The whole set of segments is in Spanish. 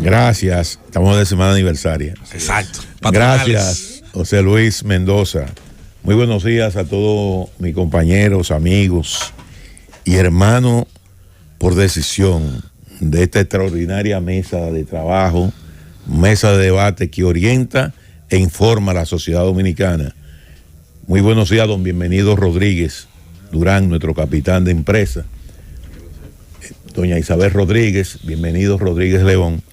Gracias, estamos de semana aniversaria. Exacto. Gracias, José Luis Mendoza. Muy buenos días a todos mis compañeros, amigos y hermanos por decisión de esta extraordinaria mesa de trabajo, mesa de debate que orienta e informa a la sociedad dominicana. Muy buenos días, don Bienvenido Rodríguez Durán, nuestro capitán de empresa. Doña Isabel Rodríguez, Bienvenido Rodríguez León.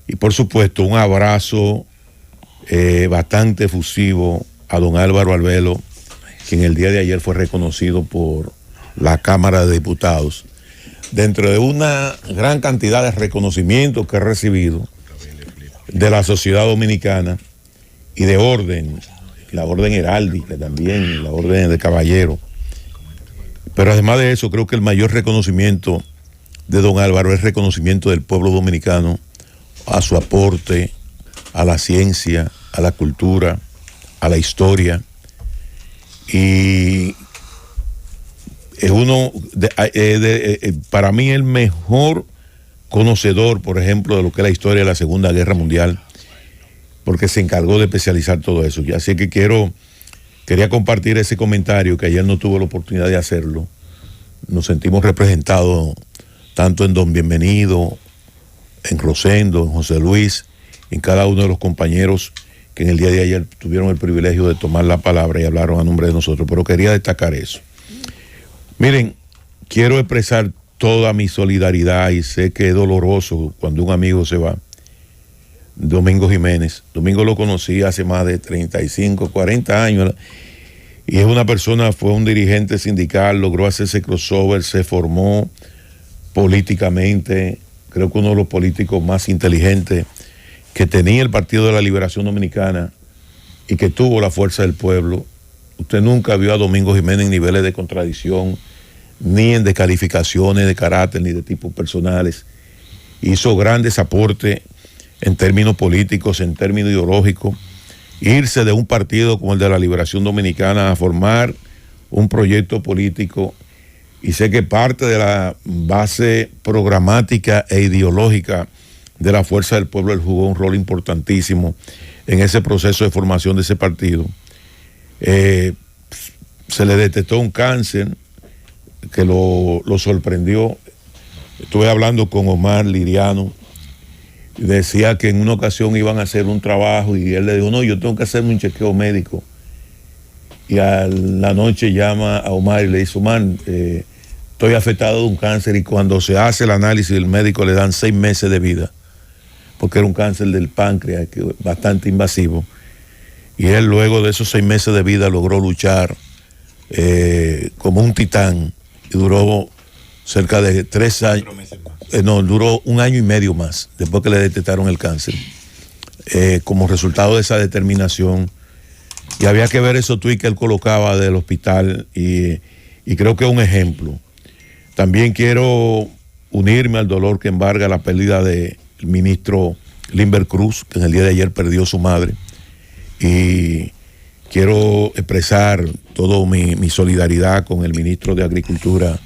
Y por supuesto, un abrazo bastante efusivo a don Álvaro Albelo, quien el día de ayer fue reconocido por la Cámara de Diputados. Dentro de una gran cantidad de reconocimientos que ha recibido de la sociedad dominicana y de orden, la orden heráldica también, la orden de caballero. Pero además de eso, creo que el mayor reconocimiento de don Álvaro es el reconocimiento del pueblo dominicano a su aporte a la ciencia, a la cultura, a la historia. Y es uno, para mí, el mejor conocedor, por ejemplo, de lo que es la historia de la Segunda Guerra Mundial, porque se encargó de especializar todo eso. Y así que quería compartir ese comentario, que ayer no tuve la oportunidad de hacerlo. Nos sentimos representados tanto en don Bienvenido, en Rosendo, en José Luis, en cada uno de los compañeros que en el día de ayer tuvieron el privilegio de tomar la palabra y hablaron a nombre de nosotros. Pero quería destacar eso. Miren, quiero expresar toda mi solidaridad, y sé que es doloroso cuando un amigo se va. Domingo Jiménez. Domingo lo conocí hace más de 35, 40 años. Y es una persona, fue un dirigente sindical, logró hacerse crossover, se formó políticamente. Creo que uno de los políticos más inteligentes que tenía el Partido de la Liberación Dominicana y que tuvo la fuerza del pueblo. Usted nunca vio a Domingo Jiménez en niveles de contradicción, ni en descalificaciones de carácter, ni de tipos personales. Hizo grandes aportes en términos políticos, en términos ideológicos. Irse de un partido como el de la Liberación Dominicana a formar un proyecto político, y sé que parte de la base programática e ideológica de la Fuerza del Pueblo, él jugó un rol importantísimo en ese proceso de formación de ese partido. Se le detectó un cáncer que lo sorprendió. Estuve hablando con Omar Liriano, y decía que en una ocasión iban a hacer un trabajo y él le dijo, no, yo tengo que hacerme un chequeo médico. Y a la noche llama a Omar y le dice, Omar, estoy afectado de un cáncer, y cuando se hace el análisis, el médico le dan 6 meses de vida, porque era un cáncer del páncreas que bastante invasivo. Y él, luego de esos 6 meses de vida, logró luchar como un titán, y duró cerca de 3 años, duró 1 año y medio más después que le detectaron el cáncer, como resultado de esa determinación. Y había que ver esos tweets que él colocaba del hospital, y creo que es un ejemplo. También quiero unirme al dolor que embarga la pérdida del ministro Limber Cruz, que en el día de ayer perdió su madre, y quiero expresar toda mi solidaridad con el ministro de Agricultura,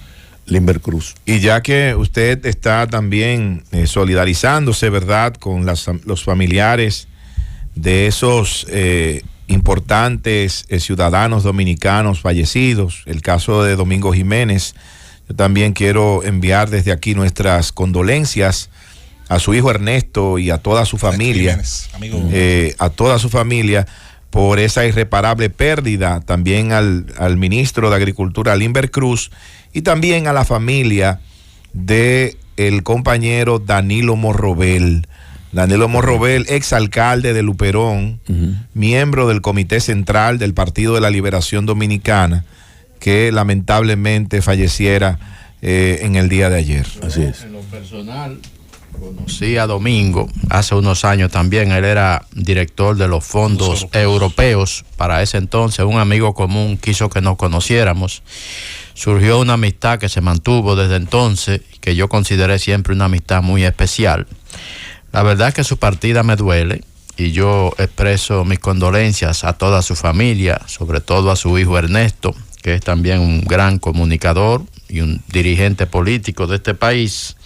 Limber Cruz. Y ya que usted está también solidarizándose, ¿verdad?, con los familiares de esos importantes ciudadanos dominicanos fallecidos, el caso de Domingo Jiménez, yo también quiero enviar desde aquí nuestras condolencias a su hijo Ernesto y a toda su familia, a toda su familia, por esa irreparable pérdida. También al ministro de Agricultura, Limber Cruz, y también a la familia de el compañero Danilo Morrobel. Danilo Morrobel, exalcalde de Luperón, miembro del Comité Central del Partido de la Liberación Dominicana, que lamentablemente falleciera en el día de ayer. Así es. En lo personal, conocí a Domingo hace unos años también. Él era director de los fondos europeos. Para ese entonces, un amigo común quiso que nos conociéramos. Surgió una amistad que se mantuvo desde entonces, que yo consideré siempre una amistad muy especial. La verdad es que su partida me duele, y yo expreso mis condolencias a toda su familia, sobre todo a su hijo Ernesto, que es también un gran comunicador y un dirigente político de este país.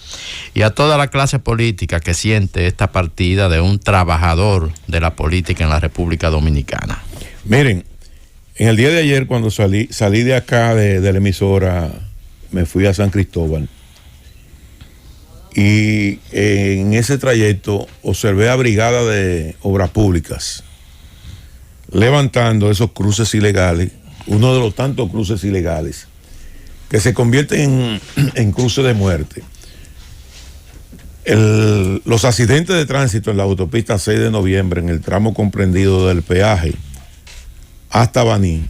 y a toda la clase política que siente esta partida de un trabajador de la política en la República Dominicana. Miren, en el día de ayer cuando salí de acá de la emisora, me fui a San Cristóbal y en ese trayecto observé a brigada de obras públicas levantando esos cruces ilegales, uno de los tantos cruces ilegales que se convierten en cruces de muerte. Los accidentes de tránsito en la autopista 6 de noviembre, en el tramo comprendido del peaje hasta Baní,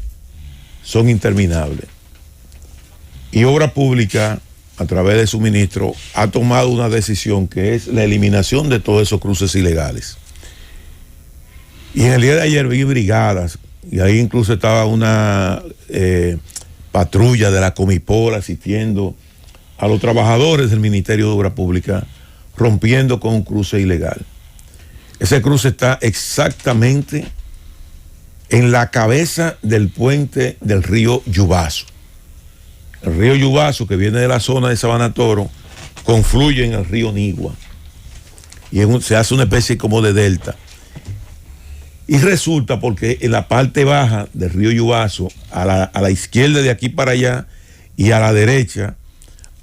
son interminables. Y Obra Pública, a través de su ministro, ha tomado una decisión que es la eliminación de todos esos cruces ilegales. Y en el día de ayer vi brigadas, y ahí incluso estaba una patrulla de la Comipol asistiendo a los trabajadores del Ministerio de Obra Pública, rompiendo con un cruce ilegal. Ese cruce está exactamente en la cabeza del puente del río Yubaso. El río Yubaso, que viene de la zona de Sabana Toro, confluye en el río Nigua y se hace una especie como de delta. Y resulta porque en la parte baja del río Yubaso, a la izquierda de aquí para allá y a la derecha,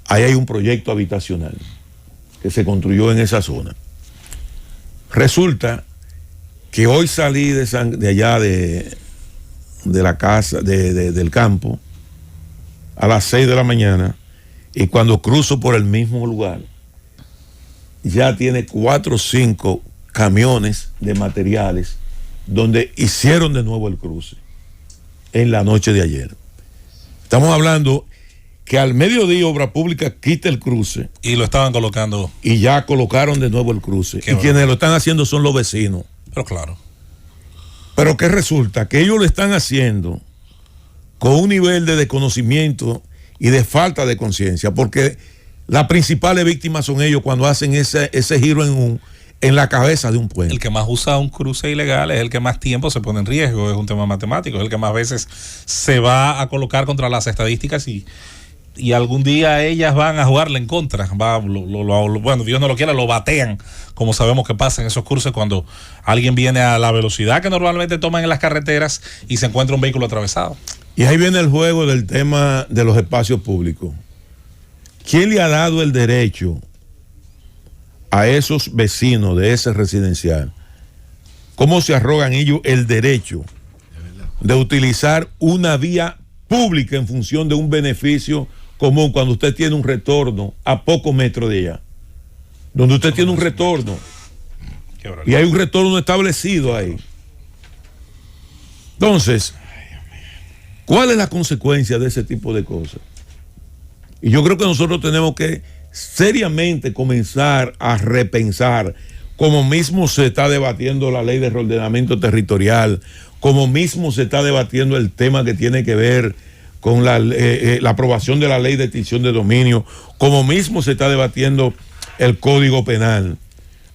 ahí hay un proyecto habitacional que se construyó en esa zona. Resulta que hoy salí de allá de la casa, del campo, a las 6 de la mañana, y cuando cruzo por el mismo lugar, ya tiene 4 o 5 camiones de materiales donde hicieron de nuevo el cruce en la noche de ayer. Estamos hablando que al mediodía Obra Pública quita el cruce. Y lo estaban colocando. Y ya colocaron de nuevo el cruce. Qué y bueno. quienes lo están haciendo son los vecinos. Pero claro. Pero ¿qué resulta? Que ellos lo están haciendo con un nivel de desconocimiento y de falta de conciencia, porque las principales víctimas son ellos cuando hacen ese giro en la cabeza de un puente. El que más usa un cruce ilegal es el que más tiempo se pone en riesgo, es un tema matemático, es el que más veces se va a colocar contra las estadísticas y algún día ellas van a jugarle en contra. Bueno, Dios no lo quiera, lo batean, como sabemos que pasa en esos cruces cuando alguien viene a la velocidad que normalmente toman en las carreteras y se encuentra un vehículo atravesado. Y ahí viene el juego del tema de los espacios públicos. ¿Quién le ha dado el derecho a esos vecinos de ese residencial? ¿Cómo se arrogan ellos el derecho de utilizar una vía pública en función de un beneficio común cuando usted tiene un retorno a pocos metros de allá? Donde usted tiene un retorno y hay un retorno establecido ahí. Entonces, ¿cuál es la consecuencia de ese tipo de cosas? Y yo creo que nosotros tenemos que seriamente comenzar a repensar, como mismo se está debatiendo la ley de reordenamiento territorial, como mismo se está debatiendo el tema que tiene que ver con la aprobación de la ley de extinción de dominio, como mismo se está debatiendo el Código Penal.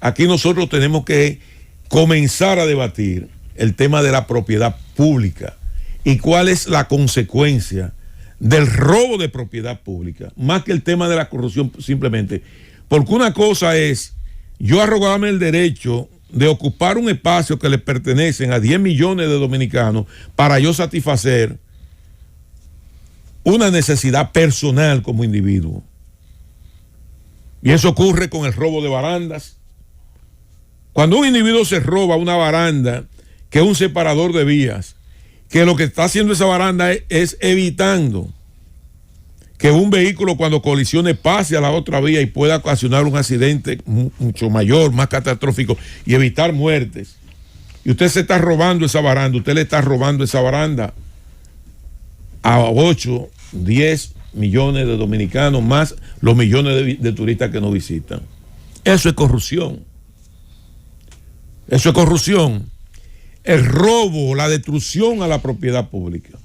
Aquí nosotros tenemos que comenzar a debatir el tema de la propiedad pública y cuál es la consecuencia del robo de propiedad pública, más que el tema de la corrupción simplemente. Porque una cosa es yo arrogarme el derecho de ocupar un espacio que le pertenecen a 10 millones de dominicanos para yo satisfacer una necesidad personal como individuo. Y eso ocurre con el robo de barandas. Cuando un individuo se roba una baranda, que es un separador de vías, que lo que está haciendo esa baranda es evitando que un vehículo cuando colisione pase a la otra vía y pueda ocasionar un accidente mucho mayor, más catastrófico y evitar muertes. Y usted se está robando esa baranda, usted le está robando esa baranda a 8, 10 millones de dominicanos, más los millones de turistas que nos visitan. Eso es corrupción. Eso es corrupción. El robo, la destrucción a la propiedad pública.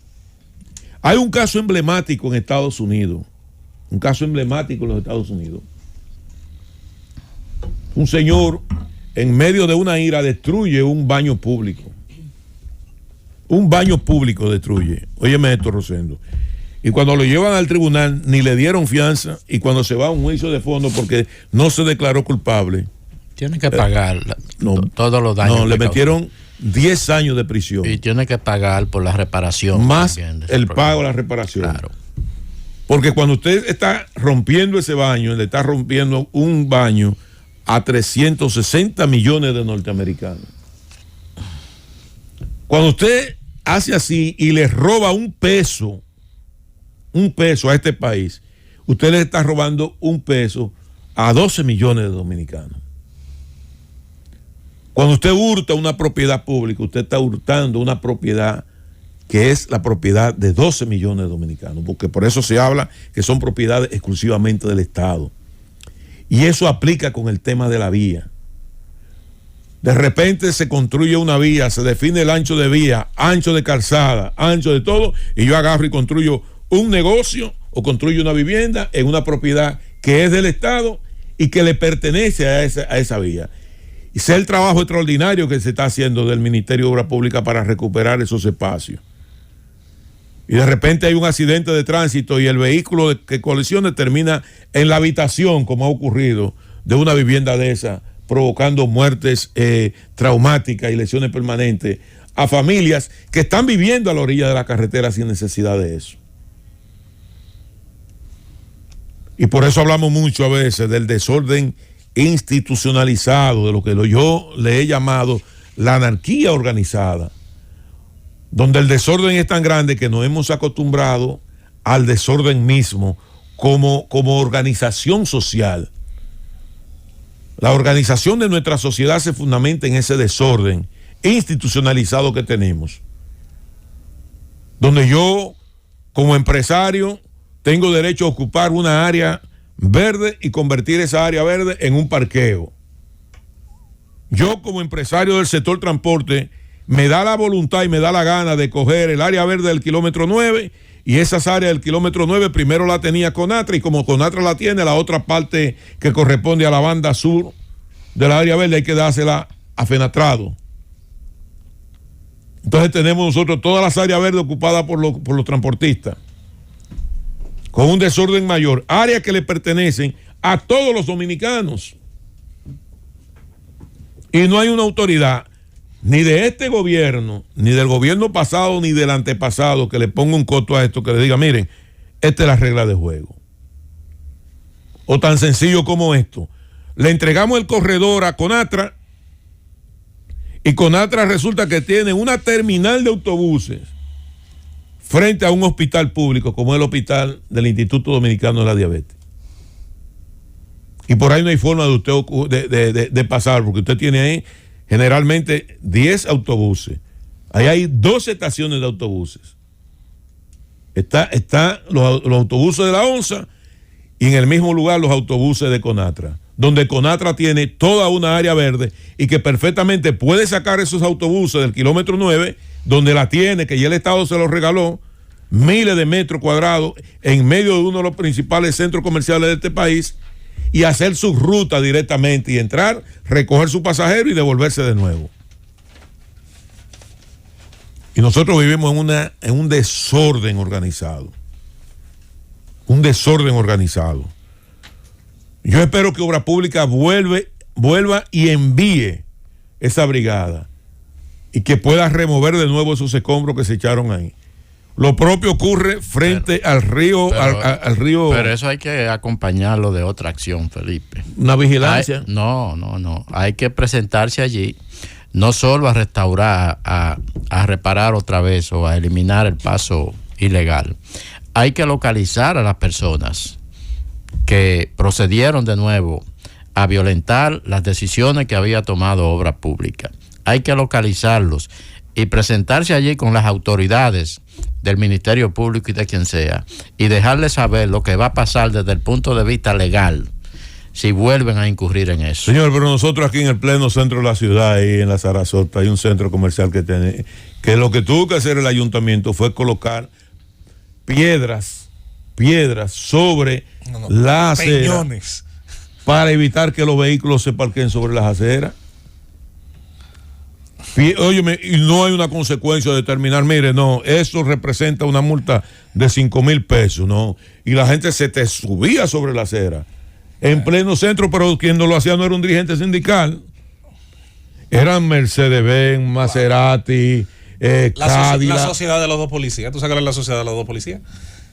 Hay un caso emblemático en Estados Unidos. Un caso emblemático en los Estados Unidos. Un señor, en medio de una ira, destruye un baño público. Un baño público destruye. Óyeme esto, Rosendo. Y cuando lo llevan al tribunal, ni le dieron fianza. Y cuando se va a un juicio de fondo porque no se declaró culpable, tiene que pagar todos los daños. No, le metieron 10 años de prisión. Y tiene que pagar por la reparación. Más el pago de la reparación. Claro. Porque cuando usted está rompiendo ese baño, le está rompiendo un baño a 360 millones de norteamericanos. Cuando usted hace así y le roba un peso a este país, usted le está robando un peso a 12 millones de dominicanos. Cuando usted hurta una propiedad pública, usted está hurtando una propiedad que es la propiedad de 12 millones de dominicanos, porque por eso se habla que son propiedades exclusivamente del Estado. Y eso aplica con el tema de la vía. De repente se construye una vía, se define el ancho de vía, ancho de calzada, ancho de todo, y yo agarro y construyo un negocio o construyo una vivienda en una propiedad que es del Estado y que le pertenece a esa vía. Y sea el trabajo extraordinario que se está haciendo del Ministerio de Obras Públicas para recuperar esos espacios. Y de repente hay un accidente de tránsito y el vehículo que colisiona termina en la habitación, como ha ocurrido, de una vivienda de esa, provocando muertes traumáticas y lesiones permanentes a familias que están viviendo a la orilla de la carretera sin necesidad de eso. Y por eso hablamos mucho a veces del desorden institucionalizado, de lo que yo le he llamado la anarquía organizada, donde el desorden es tan grande que nos hemos acostumbrado al desorden mismo como organización social. La organización de nuestra sociedad se fundamenta en ese desorden institucionalizado que tenemos, donde yo como empresario tengo derecho a ocupar una área verde y convertir esa área verde en un parqueo. Yo como empresario del sector transporte me da la voluntad y me da la gana de coger el área verde del kilómetro 9 y esas áreas del kilómetro 9 primero la tenía Conatra y como Conatra la tiene, la otra parte que corresponde a la banda sur del área verde hay que dársela a Fenatrado. Entonces tenemos nosotros todas las áreas verdes ocupadas por los transportistas, con un desorden mayor, áreas que le pertenecen a todos los dominicanos. Y no hay una autoridad, ni de este gobierno, ni del gobierno pasado, ni del antepasado, que le ponga un coto a esto, que le diga, miren, esta es la regla de juego. O tan sencillo como esto. Le entregamos el corredor a Conatra, y Conatra resulta que tiene una terminal de autobuses frente a un hospital público como el hospital del Instituto Dominicano de la Diabetes. Y por ahí no hay forma de usted de pasar, porque usted tiene ahí generalmente 10 autobuses. Ahí hay 12 estaciones de autobuses. Están los autobuses de la ONSA y en el mismo lugar los autobuses de Conatra, donde Conatra tiene toda una área verde y que perfectamente puede sacar esos autobuses del kilómetro 9, donde la tiene, que ya el Estado se los regaló, miles de metros cuadrados en medio de uno de los principales centros comerciales de este país, y hacer su ruta directamente y entrar, recoger su pasajero y devolverse de nuevo. Y nosotros vivimos en un desorden organizado. Un desorden organizado. Yo espero que Obras Públicas vuelva y envíe esa brigada y que pueda remover de nuevo esos escombros que se echaron ahí. Lo propio ocurre frente al río. Al río. Pero eso hay que acompañarlo de otra acción, Felipe. Una vigilancia. No. Hay que presentarse allí, no solo a restaurar, a reparar otra vez o a eliminar el paso ilegal. Hay que localizar a las personas que procedieron de nuevo a violentar las decisiones que había tomado Obras Públicas. Hay que localizarlos y presentarse allí con las autoridades del Ministerio Público y de quien sea, y dejarles saber lo que va a pasar desde el punto de vista legal si vuelven a incurrir en eso. Señor, pero nosotros aquí en el pleno centro de la ciudad, ahí en la Sarasota, hay un centro comercial que lo que tuvo que hacer el ayuntamiento fue colocar piedras sobre las aceras para evitar que los vehículos se parquen sobre las aceras. Óyeme, y no hay una consecuencia de determinar, mire, no, eso representa una multa de 5,000 pesos, ¿no? Y la gente se te subía sobre la acera, en pleno centro, pero quien no lo hacía no era un dirigente sindical. Eran Mercedes-Benz, Maserati, Cadillac. La sociedad de los dos policías. ¿Tú sabes cuál es la sociedad de los dos policías?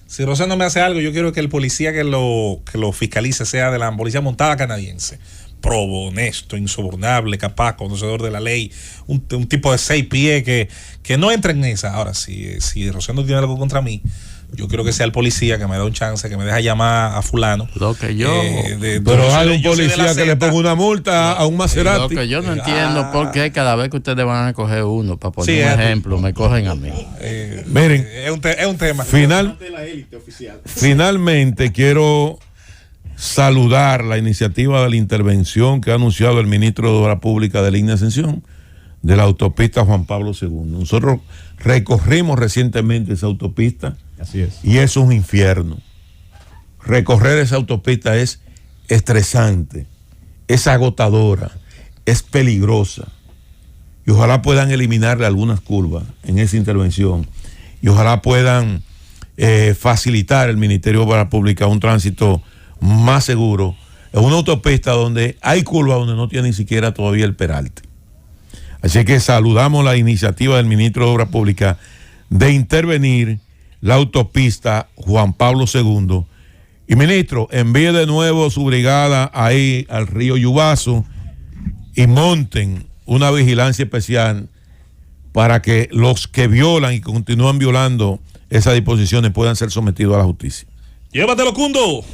Si Rosendo me hace algo, yo quiero que el policía que lo fiscalice sea de la policía montada canadiense. Probo, honesto, insobornable, capaz, conocedor de la ley, un tipo de 6 pies que no entre en esa. Ahora, si Rosendo tiene algo contra mí, yo quiero que sea el policía que me da un chance, que me deja llamar a fulano. Lo que yo... pero hay un policía que le ponga una multa a un Maserati. Lo que yo no entiendo por qué cada vez que ustedes van a coger uno, para poner un ejemplo, me cogen a mí. Miren, es un tema. Finalmente quiero saludar la iniciativa de la intervención que ha anunciado el ministro de Obras Públicas de Línea Ascensión de la autopista Juan Pablo II. Nosotros recorrimos recientemente esa autopista. Así es. Y es un infierno. Recorrer esa autopista es estresante, es agotadora, es peligrosa. Y ojalá puedan eliminarle algunas curvas en esa intervención. Y ojalá puedan facilitar el Ministerio de Obras Públicas un tránsito más seguro en una autopista donde hay curvas donde no tiene ni siquiera todavía el peralte. Así que saludamos la iniciativa del ministro de Obras Públicas de intervenir la autopista Juan Pablo II. Y ministro, envíe de nuevo su brigada ahí al río Yubazo y monten una vigilancia especial para que los que violan y continúan violando esas disposiciones puedan ser sometidos a la justicia. Llévatelo, Cundo.